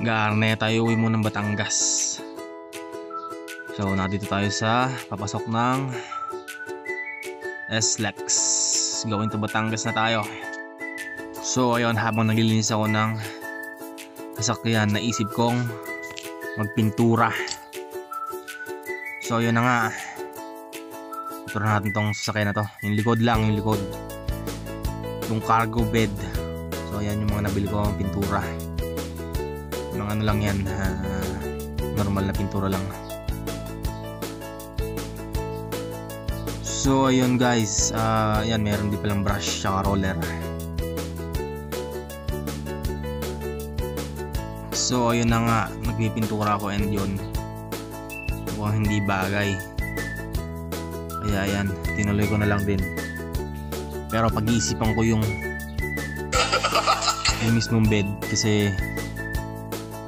Garne tayo uwi mo ng Batangas. So nandito tayo sa papasok ng SLEX. Going to Batangas na tayo. So ayun, habang naglilinis ako ng sasakyan, naisip kong magpintura. So yun na nga, pintura natin tong sasakyan na to. Yung likod lang, yung likod, yung cargo bed. So ayan yung mga nabili ko ang pintura. Mga ano lang yan, normal na pintura lang. So ayun guys, yan, meron din palang brush saka roller. So ayun na nga, nagpipintura ako and yun, mukhang hindi bagay. Kaya yan, tinuloy ko na lang din. Pero pag-iisipan ko yung mismong bed kasi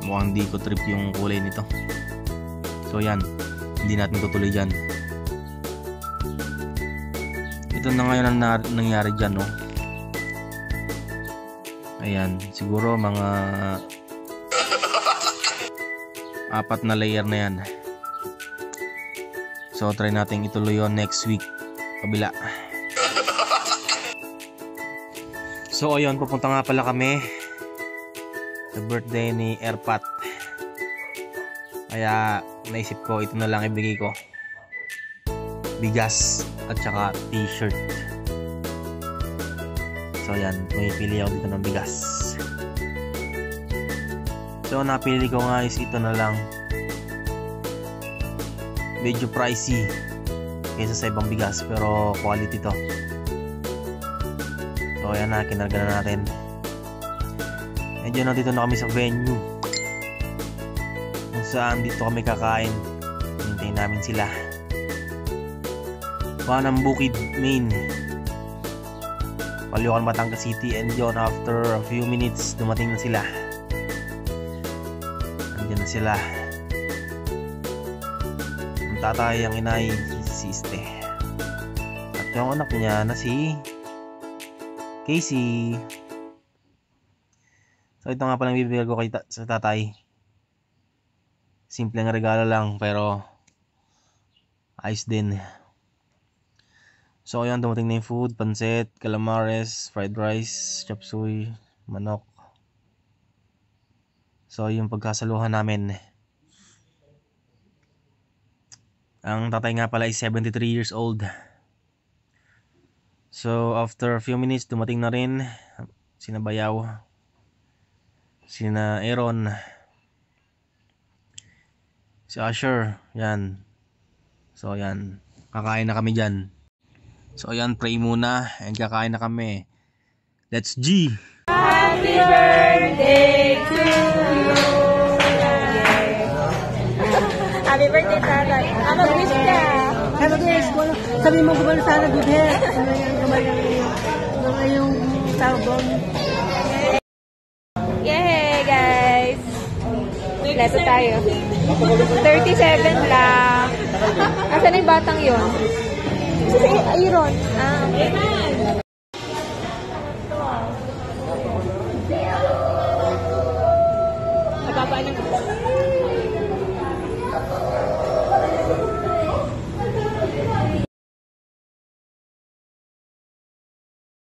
mukhang di ko trip yung kulay nito. So yan, hindi natin tutuloy dyan. Ito na ngayon ang nangyari dyan, no? Ayan, siguro mga 4 na layer na yan. So try natin ituloy yun next week, kabila. So ayun, pupunta nga pala kami sa birthday ni Airpat. Kaya naisip ko ito na lang ibigay ko, bigas at saka t-shirt. So yan, may pili ako dito ng bigas. So napili ko nga is ito na lang. Medyo pricey kaysa sa ibang bigas pero quality to. So ayan na, kinarga na natin. Medyo nandito na kami sa venue kung saan dito kami kakain. Hintayin namin sila. Panang Bukid, Maine, Palucan, Batangas City. And yun, after a few minutes dumating na sila. Andiyan na sila, ang tatay, ang inay, si Iste, at yung anak niya na si Casey. So ito nga palang bibigay ko sa tatay. Simpleng regalo lang pero ayos din. So ayan, dumating na yung food, pancit, calamares, fried rice, chop suey, manok. So yung pagkasaluhan namin. Ang tatay nga pala is 73 years old. So after a few minutes dumating na rin sina Bayaw, sina Aaron, si Asher, yan. So yan, kakain na kami dyan. So ayan, pray muna and kakain na kami. Let's G! Happy birthday to you! Happy birthday, tatay. Mag-wish ka. Mag-wish ko. Sabi mo gumano sana good health. Gumano yung sabon. Yay, guys! Leto tayo. 37 lang. Asan yung batang yun? Si Aaron. Okay. Nagpapaalam ko.